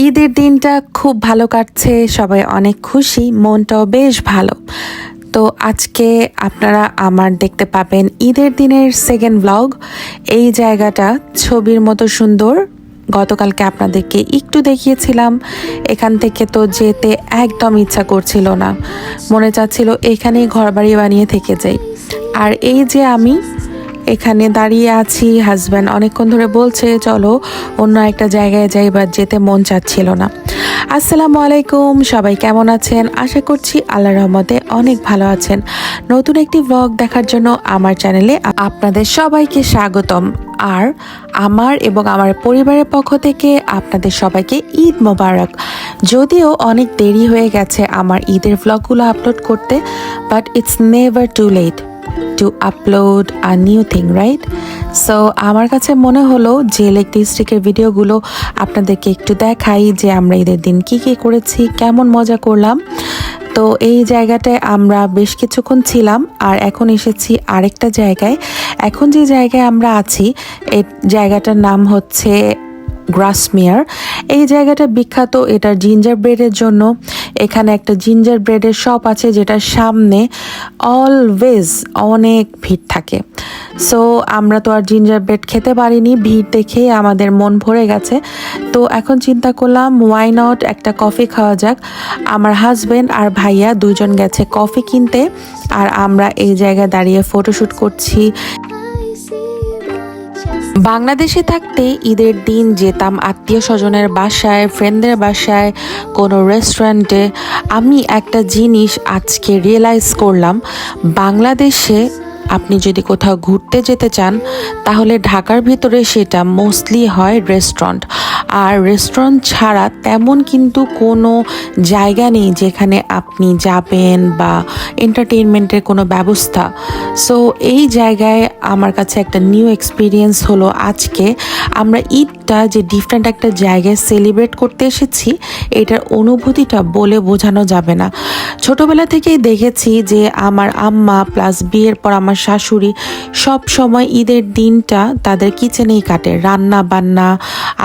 ঈদের দিনটা খুব ভালো কাটছে, সবাই অনেক খুশি, মনটাও বেশ ভালো। তো আজকে আপনারা আমার দেখতে পাবেন ঈদের দিনের সেকেন্ড ব্লগ। এই জায়গাটা ছবির মতো সুন্দর। গতকালকে আপনাদেরকে একটু দেখিয়েছিলাম, এখান থেকে তো যেতে একদম ইচ্ছা করছিল না, মনে চাচ্ছিল এখানেই ঘরবাড়ি বানিয়ে থেকে যাই। আর এই যে আমি এখানে দাঁড়িয়ে আছি, হাজব্যান্ড অনেকক্ষণ ধরে বলছে চলো অন্য একটা জায়গায় যাই, বা যেতে মন চাচ্ছিল না। আসসালামু আলাইকুম, সবাই কেমন আছেন? আশা করছি আল্লাহর রহমতে অনেক ভালো আছেন। নতুন একটি ব্লগ দেখার জন্য আমার চ্যানেলে আপনাদের সবাইকে স্বাগতম। আর আমার এবং আমার পরিবারের পক্ষ থেকে আপনাদের সবাইকে ঈদ মোবারক। যদিও অনেক দেরি হয়ে গেছে আমার ঈদের ব্লগগুলো আপলোড করতে, but it's never too late to upload a new thing, right? So আমার কাছে মনে হলো যে লেক ডিস্ট্রিক্টের ভিডিওগুলো আপনাদেরকে একটু দেখাই, যে আমরা ঈদের দিন কি কি করেছি, কেমন মজা করলাম। তো এই জায়গাটায় আমরা বেশ কিছুক্ষণ ছিলাম, আর এখন এসেছি আরেকটা জায়গায়। এখন যে জায়গায় আমরা আছি এই জায়গাটার নাম হচ্ছে গ্রাসমিয়ার। এই জায়গাটা বিখ্যাত এটার জিঞ্জার ব্রেডের জন্য। এখানে একটা জিঞ্জার ব্রেডের শপ আছে যেটার সামনে অলওয়েজ অনেক ভিড় থাকে। সো আমরা তো আর জিঞ্জার ব্রেড খেতে পারিনি, ভিড় দেখেই আমাদের মন ভরে গেছে। তো এখন চিন্তা করলাম ওয়াই নট একটা কফি খাওয়া যাক। আমার হাজব্যান্ড আর ভাইয়া দুজন গেছে কফি কিনতে, আর আমরা এই জায়গায় দাঁড়িয়ে ফটোশ্যুট করছি। বাংলাদেশে থাকতে ঈদের দিন যেতাম আত্মীয় স্বজনের বাসায়, ফ্রেন্ডদের বাসায়, কোনো রেস্টুরেন্টে। আমি একটা জিনিস আজকে রিয়েলাইজ করলাম, বাংলাদেশে আপনি যদি কোথাও ঘুরতে যেতে চান তাহলে ঢাকার ভিতরে সেটা মোস্টলি হয় রেস্টুরেন্ট। আর রেস্টুরেন্ট ছাড়া তেমন কিন্তু কোনো জায়গা নেই যেখানে আপনি যাবেন বা এন্টারটেইনমেন্টের কোনো ব্যবস্থা। সো এই জায়গায় আমার কাছে একটা নিউ এক্সপিরিয়েন্স হলো আজকে। আমরা ঈদটা যে ডিফারেন্ট একটা জায়গায় সেলিব্রেট করতে এসেছি, এটার অনুভূতিটা বলে বোঝানো যাবে না। ছোটবেলা থেকেই দেখেছি যে আমার আম্মা প্লাস বিয়ের পর আমার শাশুড়ি সব সময় ঈদের দিনটা তাদের কিচেনেই কাটে, রান্না বান্না,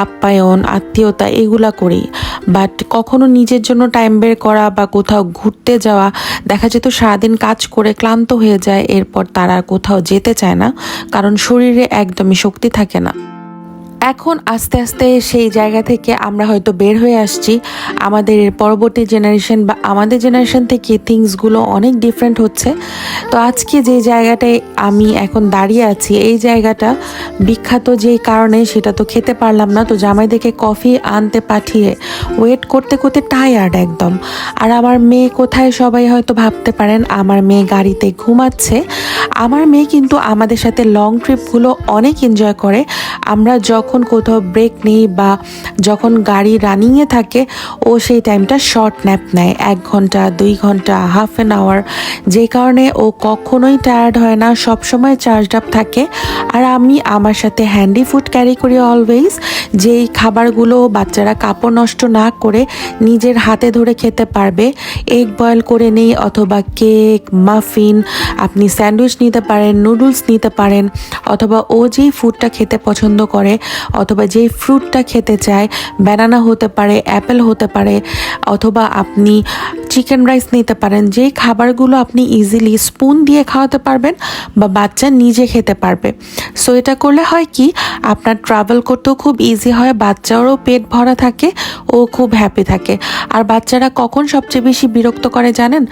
আপ্যায়ন, আত্মীয়তা এগুলা করি। বাট কখনো নিজের জন্য টাইম বের করা বা কোথাও ঘুরতে যাওয়া, দেখা যেত সারাদিন কাজ করে ক্লান্ত হয়ে যায়, এরপর তারা আর কোথাও যেতে চায় না, কারণ শরীরে একদমই শক্তি থাকে না। এখন আস্তে আস্তে সেই জায়গা থেকে আমরা হয়তো বের হয়ে আসছি। আমাদের পরবর্তী জেনারেশন বা আমাদের জেনারেশন থেকে থিংসগুলো অনেক ডিফারেন্ট হচ্ছে। তো আজকে যে জায়গাটায় আমি এখন দাঁড়িয়ে আছি, এই জায়গাটা বিখ্যাত যেই কারণে সেটা তো খেতে পারলাম না। তো জামাই দেখে কফি আনতে পাঠিয়ে ওয়েট করতে করতে টায়ার্ড একদম। আর আমার মেয়ে কোথায়, সবাই হয়তো ভাবতে পারেন আমার মেয়ে গাড়িতে ঘুমাচ্ছে। আমার মেয়ে কিন্তু আমাদের সাথে লং ট্রিপগুলো অনেক এনজয় করে। আমরা যখন কোথাও ব্রেক নেই বা যখন গাড়ি রানিংয়ে থাকে, ও সেই টাইমটা শর্ট ন্যাপ নেয়, 1 ঘন্টা 2 ঘন্টা, হাফ অ্যান আওয়ার। যে কারণে ও কখনোই টায়ার্ড হয় না, সবসময় চার্জড আপ থাকে। আর আমি আমার সাথে হ্যান্ডি ফুড ক্যারি করি অলওয়েজ, যেই খাবারগুলো বাচ্চারা কাপড় নষ্ট না করে নিজের হাতে ধরে খেতে পারবে। এগ বয়েল করে নেই, অথবা কেক, মাফিন, আপনি স্যান্ডউইচ নিতে পারেন, নুডলস নিতে পারেন, অথবা ও যেই ফুডটা খেতে পছন্দ করে অথবা যেই ফ্রুটটা খেতে চায়, ব্যানানা হতে পারে, অ্যাপেল হতে পারে, অথবা আপনি চিকেন রাইস নিতে পারেন। যেই খাবারগুলো আপনি ইজিলি স্পুন দিয়ে খাওয়াতে পারবেন বা বাচ্চা নিজে খেতে পারবে। সো এটা করলে হয় কি, আপনার ট্রাভেল করতেও খুব ইজি হয়, বাচ্চারও পেট ভরা থাকে, ও খুব হ্যাপি থাকে। আর বাচ্চারা কখন সবচেয়ে বেশি বিরক্ত করে জানেন?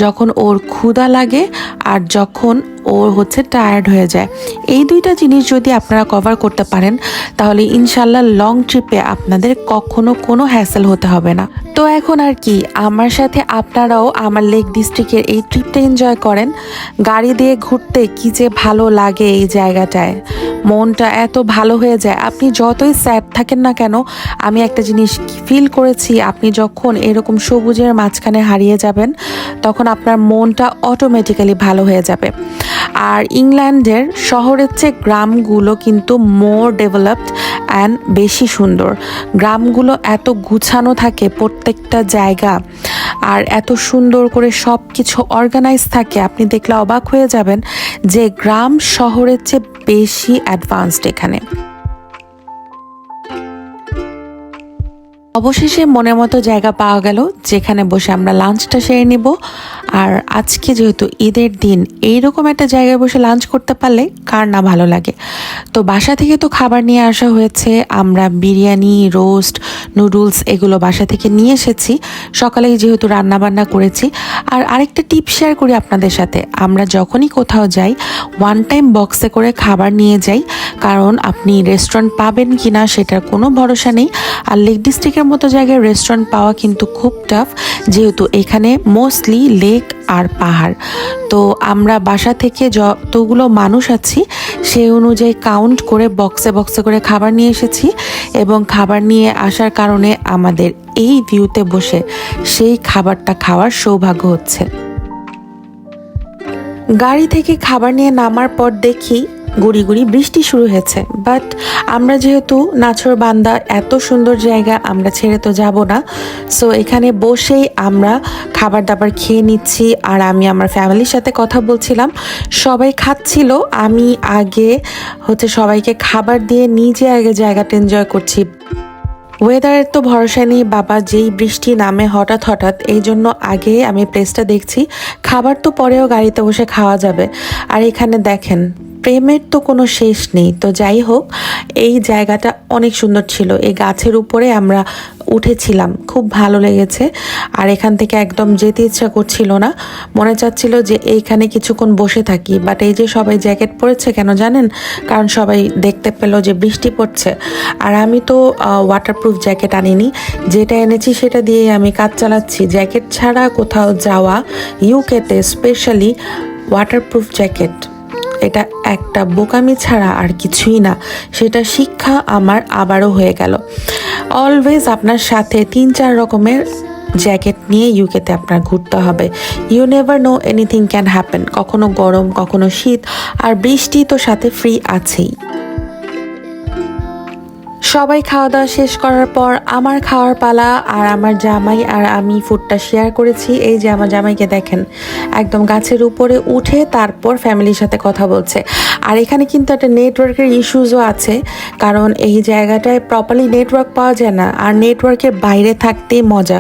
যখন ওর ক্ষুধা লাগে আর যখন ওর হচ্ছে টায়ার্ড হয়ে যায়। এই দুইটা জিনিস যদি আপনারা কভার করতে পারেন তাহলে ইনশাল্লাহ লং ট্রিপে আপনাদের কখনো কোনো হ্যাসেল হতে হবে না। তো এখন আর কি, আমার সাথে আপনারাও আমার লেক ডিস্ট্রিক্টের এই ট্রিপটা এনজয় করেন। গাড়ি দিয়ে ঘুরতে কি যে ভালো লাগে এই জায়গাটায়, মনটা এত ভালো হয়ে যায়। আপনি যতই স্যাড থাকেন না কেন, আমি একটা জিনিস ফিল করেছি, আপনি যখন এরকম সবুজের মাঝখানে হারিয়ে যাবেন তখন আপনার মনটা অটোমেটিক্যালি ভালো হয়ে যাবে। আর ইংল্যান্ডের শহরের চেয়ে গ্রামগুলো কিন্তু মোর ডেভেলপড অ্যান্ড বেশি সুন্দর। গ্রামগুলো এত গুছানো থাকে প্রত্যেকটা জায়গা, আর এত সুন্দর করে সব কিছু অর্গানাইজ থাকে, আপনি দেখলে অবাক হয়ে যাবেন যে গ্রাম শহরের চেয়ে বেশি অ্যাডভান্সড এখানে। অবশেষে মনের মতো জায়গা পাওয়া গেল যেখানে বসে আমরা লাঞ্চটা সেরে নিব। আর আজকে যেহেতু ঈদের দিন, এইরকম একটা জায়গায় বসে লাঞ্চ করতে পারলে কার না ভালো লাগে। তো বাসা থেকে তো খাবার নিয়ে আসা হয়েছে, আমরা বিরিয়ানি, রোস্ট, নুডলস এগুলো বাসা থেকে নিয়ে এসেছি। সকালেই যেহেতু রান্না বান্না করেছি। আর আরেকটা টিপ শেয়ার করি আপনাদের সাথে, আমরা যখনই কোথাও যাই ওয়ান টাইম বক্সে করে খাবার নিয়ে যাই, কারণ আপনি রেস্টুরেন্ট পাবেন কিনা সেটার কোনো ভরসা নেই। আর লেক ডিস্ট্রিক্টের মতো জায়গায় রেস্টুরেন্ট পাওয়া কিন্তু খুব টাফ, যেহেতু এখানে মোস্টলি লেক আর পাহাড়। তো আমরা বাসা থেকে যতগুলো মানুষ আছি সেই অনুযায়ী কাউন্ট করে বক্সে বক্সে করে খাবার নিয়ে এসেছি, এবং খাবার নিয়ে আসার কারণে আমাদের এই ভিউতে বসে সেই খাবারটা খাওয়ার সৌভাগ্য হচ্ছে। গাড়ি থেকে খাবার নিয়ে নামার পর দেখি গুড়ি গুড়ি বৃষ্টি শুরু হয়েছে, বাট আমরা যেহেতু নাছোড়বান্দা, এত সুন্দর জায়গা আমরা ছেড়ে তো যাব না। সো এখানে বসেই আমরা খাবার দাবার খেয়ে নিচ্ছি, আর আমি আমার ফ্যামিলির সাথে কথা বলছিলাম। সবাই খাচ্ছিল, আমি আগে সবাইকে খাবার দিয়ে নিজে আগে জায়গাটা এনজয় করছি। ওয়েদারের তো ভরসা নেই বাবা, যেই বৃষ্টি নামে হঠাৎ হঠাৎ, এই জন্য আগে আমি প্লেসটা দেখছি। খাবার তো পরেও গাড়িতে বসে খাওয়া যাবে। আর এখানে দেখেন, প্রেমের তো কোনো শেষ নেই। তো যাই হোক, এই জায়গাটা অনেক সুন্দর ছিল। এই গাছের উপরে আমরা উঠেছিলাম, খুব ভালো লেগেছে। আর এখান থেকে একদম যেতে ইচ্ছা করছিল না, মনে চাচ্ছিল যে এইখানে কিছুক্ষণ বসে থাকি। বাট এই যে সবাই জ্যাকেট পরেছে কেন জানেন? কারণ সবাই দেখতে পেল যে বৃষ্টি পড়ছে। আর আমি তো ওয়াটারপ্রুফ জ্যাকেট আনিনি, যেটা এনেছি সেটা দিয়েই আমি কাজ চালাচ্ছি। জ্যাকেট ছাড়া কোথাও যাওয়া, ইউকেতে স্পেশালি ওয়াটারপ্রুফ জ্যাকেট, এটা একটা বোকামি ছাড়া আর কিছুই না। সেটা শিক্ষা আমার আবারও হয়ে গেল। অলওয়েজ আপনার সাথে 3-4 রকমের জ্যাকেট নিয়ে ইউকেতে আপনার ঘুরতে হবে। You never know, anything can happen. কখনো গরম, কখনো শীত, আর বৃষ্টি তো সাথে ফ্রি আছেই। সবাই খাওয়া দাওয়া শেষ করার পর আমার খাওয়ার পালা, আর আমার জামাই আর আমি ফুডটা শেয়ার করেছি। এই যে আমার জামাইকে দেখেন, একদম গাছের উপরে উঠে তারপর ফ্যামিলির সাথে কথা বলছে। আর এখানে কিন্তু একটা নেটওয়ার্কের ইস্যুসও আছে, কারণ এই জায়গাটায় প্রপারলি নেটওয়ার্ক পাওয়া যায় না। আর নেটওয়ার্কের বাইরে থাকতেই মজা।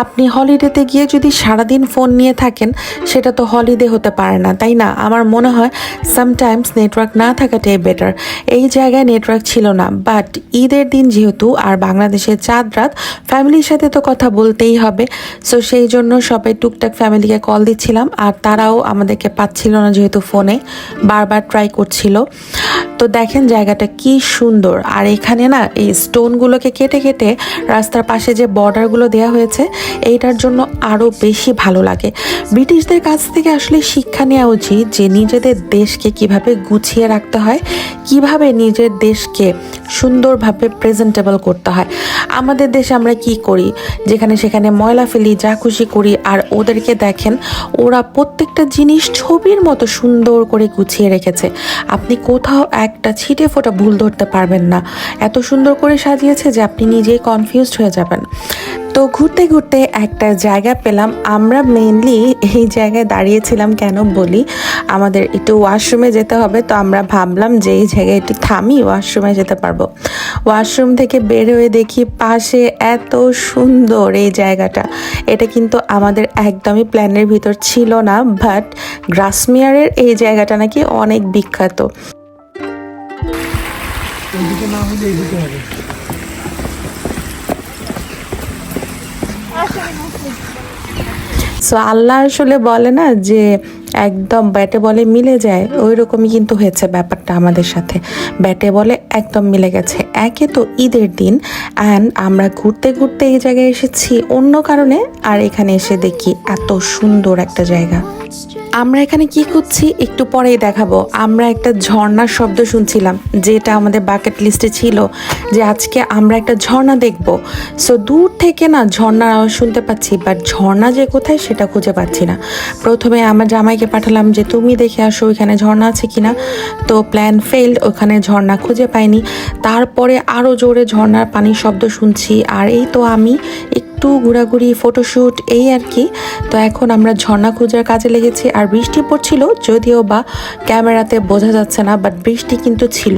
আপনি হলিডেতে গিয়ে যদি সারাদিন ফোন নিয়ে থাকেন, সেটা তো হলিডে হতে পারে না, তাই না? আমার মনে হয় সামটাইমস নেটওয়ার্ক না থাকাটাই বেটার। এই জায়গায় নেটওয়ার্ক ছিল না, বাট ঈদের দিন যেহেতু, আর বাংলাদেশের চাঁদ রাত, ফ্যামিলির সাথে তো কথা বলতেই হবে। সো সেই জন্য সবাই টুকটাক ফ্যামিলিকে কল দিচ্ছিলাম, আর তারাও আমাদেরকে পাচ্ছিল না যেহেতু ফোনে বারবার ট্রাই করছিল। তো দেখেন জায়গাটা কি সুন্দর। আর এখানে না এই স্টোনগুলোকে কেটে কেটে রাস্তার পাশে যে বর্ডারগুলো দেওয়া হয়েছে, এইটার জন্য আরও বেশি ভালো লাগে। ব্রিটিশদের কাছ থেকে আসলে শিক্ষা নেওয়া উচিত যে নিজেদের দেশকে কিভাবে গুছিয়ে রাখতে হয়, কিভাবে নিজের দেশকে সুন্দরভাবে প্রেজেন্টেবল করতে হয়। আমাদের দেশে আমরা কি করি, যেখানে সেখানে ময়লা ফেলি, যা খুশি করি। আর ওদেরকে দেখেন, ওরা প্রত্যেকটা জিনিস ছবির মতো সুন্দর করে গুছিয়ে রেখেছে। আপনি কোথাও একটা ছিটে ফোঁটা ভুল ধরতে পারবেন না, এত সুন্দর করে সাজিয়েছে যে আপনি নিজেই কনফিউজড হয়ে যাবেন। তো ঘুরতে ঘুরতে একটা জায়গা পেলাম। আমরা মেইনলি এই জায়গায় দাঁড়িয়েছিলাম কেন বলি, আমাদের একটু ওয়াশরুমে যেতে হবে। তো আমরা ভাবলাম যে এই জায়গায় একটু থামি, ওয়াশরুমে যেতে পারবো। ওয়াশরুম থেকে বের হয়ে দেখি পাশে এত সুন্দর এই জায়গাটা। এটা কিন্তু আমাদের একদমই প্ল্যানের ভিতর ছিল না, বাট গ্রাসমিয়ারের এই জায়গাটা নাকি অনেক বিখ্যাত। সো আল্লাহ আসলে বলে না যে একদম ব্যাটে বলে মিলে যায়, ওই রকমই কিন্তু হয়েছে ব্যাপারটা আমাদের সাথে। ব্যাটে বলে একদম মিলে গেছে। একে তো ঈদের দিন, অ্যান্ড আমরা ঘুরতে ঘুরতে এই জায়গায় এসেছি অন্য কারণে, আর এখানে এসে দেখি এত সুন্দর একটা জায়গা। আমরা এখানে কি করছি একটু পরেই দেখাবো। আমরা একটা ঝর্ণার শব্দ শুনছিলাম, যেটা আমাদের বাকেট লিস্টে ছিল যে আজকে আমরা একটা ঝর্ণা দেখব। সো দূর থেকে না ঝর্ণার আওয়াজ শুনতে পাচ্ছি, বাট ঝর্ণা যে কোথায় সেটা খুঁজে পাচ্ছি না। প্রথমে আমার জামাইকে ভাইকে পাঠালাম যে তুমি দেখে আসো ওইখানে ঝর্ণা আছে কিনা। তো প্ল্যান ফেইল্ড, ওখানে ঝর্ণা খুঁজে পাইনি। তারপরে আরও জোরে ঝর্ণার পানির শব্দ শুনছি, আর এই তো আমি একটু ঘোরাঘুরি, ফটোশ্যুট, এই আর কি। তো এখন আমরা ঝর্ণা খোঁজার কাজে লেগেছি। আর বৃষ্টি পড়ছিল, যদিও বা ক্যামেরাতে বোঝা যাচ্ছে না, বাট বৃষ্টি কিন্তু ছিল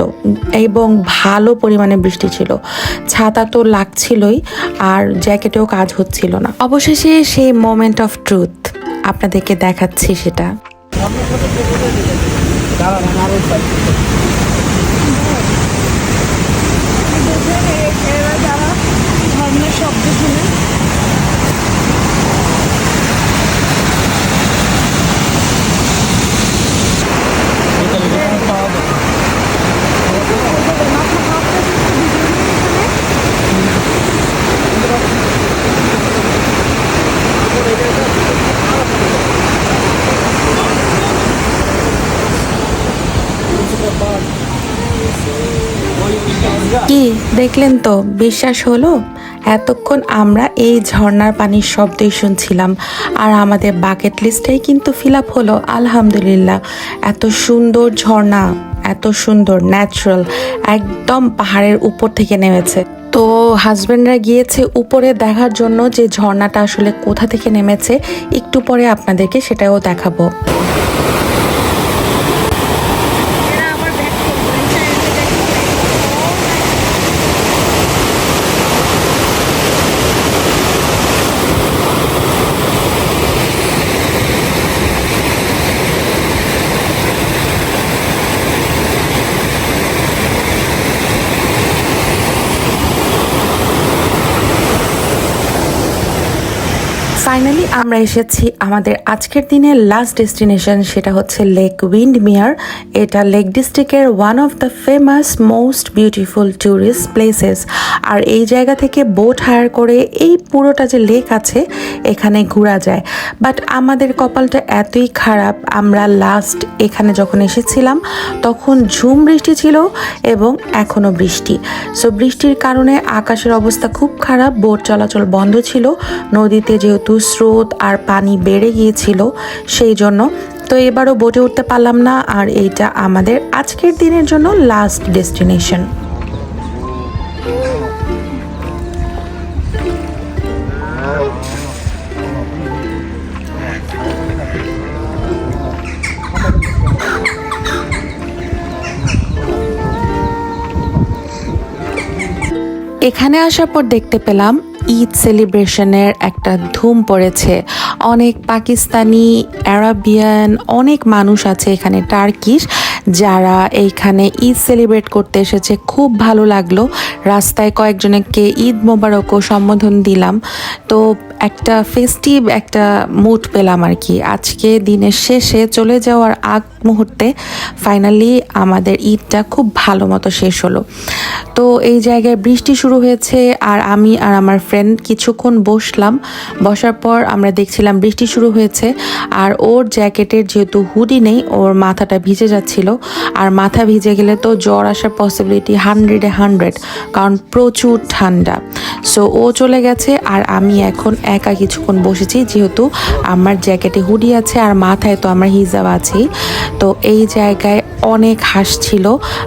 এবং ভালো পরিমাণে বৃষ্টি ছিল। ছাতা তো লাগছিলই, আর জ্যাকেটেও কাজ হচ্ছিল না। অবশেষে সেই মোমেন্ট অফ ট্রুথ আপনাদেরকে দেখাচ্ছি সেটা। শব্দ শুনে কি দেখলেন তো, বিশ্বাস হলো? এতক্ষণ আমরা এই ঝর্ণার পানির শব্দই শুনছিলাম, আর আমাদের বাকেট লিস্টটাই কিন্তু ফিল আপ হলো আলহামদুলিল্লাহ। এত সুন্দর ঝর্ণা, এত সুন্দর ন্যাচারাল, একদম পাহাড়ের উপর থেকে নেমেছে। তো হাজব্যান্ডরা গিয়েছে উপরে দেখার জন্য যে ঝর্ণাটা আসলে কোথা থেকে নেমেছে। একটু পরে আপনাদেরকে সেটাও দেখাবো। ফাইনালি আমরা এসেছি আমাদের আজকের দিনের লাস্ট ডেস্টিনেশন, সেটা হচ্ছে লেক উইন্ডমিয়ার। এটা লেক ডিস্ট্রিক্টের one of the famous most beautiful tourist places. আর এই জায়গা থেকে বোট হায়ার করে এই পুরোটা যে লেক আছে এখানে ঘোরা যায়। বাট আমাদের কপালটা এতই খারাপ, আমরা লাস্ট এখানে যখন এসেছিলাম তখন ঝুম বৃষ্টি ছিল এবং এখনও বৃষ্টি। সো বৃষ্টির কারণে আকাশের অবস্থা খুব খারাপ, বোট চলাচল বন্ধ ছিল। নদীতে যেহেতু স্রোত আর পানি বেড়ে গিয়েছিল সেই জন্য, তো এবারও বোটে উঠতে পারলাম না। আর এইটা আমাদের আজকের দিনের জন্য লাস্ট ডেস্টিনেশন। এখানে আসার পর দেখতে পেলাম ঈদ সেলিব্রেশনের একটা ধুম পড়েছে। অনেক পাকিস্তানি, আরাবিয়ান, অনেক মানুষ আছে এখানে, টার্কিশ, যারা এইখানে ঈদ সেলিব্রেট করতে এসেছে। খুব ভালো লাগলো। রাস্তায় কয়েকজনকে ঈদ মোবারকও সম্বোধন দিলাম। তো একটা ফেস্টিভ একটা মুড পেলাম আর কি। আজকে দিনের শেষে চলে যাওয়ার আগ মুহূর্তে ফাইনালি আমাদের ঈদটা খুব ভালো মতো শেষ হলো। তো এই জায়গায় বৃষ্টি শুরু হয়েছে, আর আমি আর আমার ফ্রেন্ড কিছুক্ষণ বসলাম। বসার পর আমরা দেখছিলাম বৃষ্টি শুরু হয়েছে, আর ওর জ্যাকেটের যেহেতু হুডি নেই, ওর মাথাটা ভিজে যাচ্ছিল। আর মাথা ভিজে গেলে তো জ্বর আসার পসিবিলিটি 100, কারণ প্রচুর ঠান্ডা। সো ও চলে গেছে, আর আমি এখন একা কিছুক্ষণ বসেছি, যেহেতু আমার জ্যাকেটে হুডি আছে আর মাথায় তো আমার হিজাব আছেই। তো এই জায়গায় অনেক হাঁস ছিল,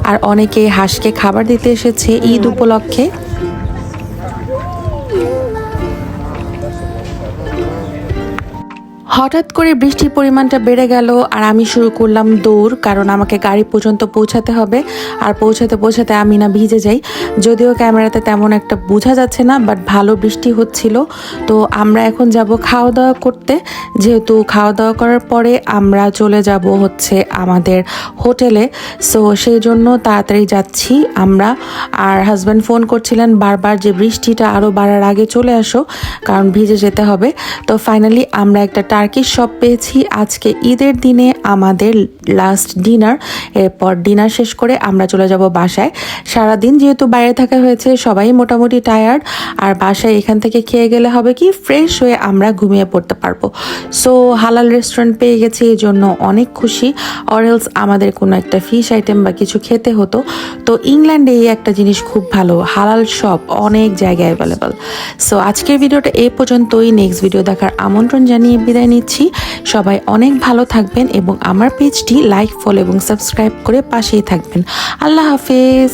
আর অনেকে হাঁসকে খাবার দিতে এসেছে ঈদ উপলক্ষে। হঠাৎ করে বৃষ্টির পরিমাণটা বেড়ে গেল, আর আমি শুরু করলাম দৌড়, কারণ আমাকে গাড়ি পর্যন্ত পৌঁছাতে হবে। আর পৌঁছাতে আমি না ভিজে যাই। যদিও ক্যামেরাতে তেমন একটা বোঝা যাচ্ছে না, বাট ভালো বৃষ্টি হচ্ছিল। তো আমরা এখন যাব খাওয়া দাওয়া করতে। যেহেতু খাওয়া দাওয়া করার পরে আমরা চলে যাব হচ্ছে আমাদের হোটেলে। সো সেই জন্য তাড়াতাড়ি যাচ্ছি আমরা। আর হাজব্যান্ড ফোন করছিলেন বারবার যে বৃষ্টিটা আরও বাড়ার আগে চলে আসো, কারণ ভিজে যেতে হবে। তো ফাইনালি আমরা একটা টার্কিশ শপ পেয়েছি। আজকে ঈদের দিনে আমাদের লাস্ট ডিনার। এরপর ডিনার শেষ করে আমরা চলে যাব বাসায়। সারাদিন যেহেতু বাইরে থাকা হয়েছে, সবাই মোটামুটি টায়ার্ড। আর বাসায় এখান থেকে খেয়ে গেলে হবে কি, ফ্রেশ হয়ে আমরা ঘুমিয়ে পড়তে পারবো। সো হালাল রেস্টুরেন্ট পেয়ে গেছি, এই জন্য অনেক খুশি। অরেলস আমাদের কোনো একটা ফিশ আইটেম বা কিছু খেতে হতো। তো ইংল্যান্ডে এই একটা জিনিস খুব ভালো, হালাল শপ অনেক জায়গায় অ্যাভেলেবল। সো আজকের ভিডিওটা এই পর্যন্তই। নেক্সট ভিডিও দেখার আমন্ত্রণ জানিয়ে বিদায় বিদায় নিচ্ছি। সবাই অনেক ভালো থাকবেন এবং আমার পেজটি লাইক, ফলো এবং সাবস্ক্রাইব করে পাশেই থাকবেন। আল্লাহ হাফেজ।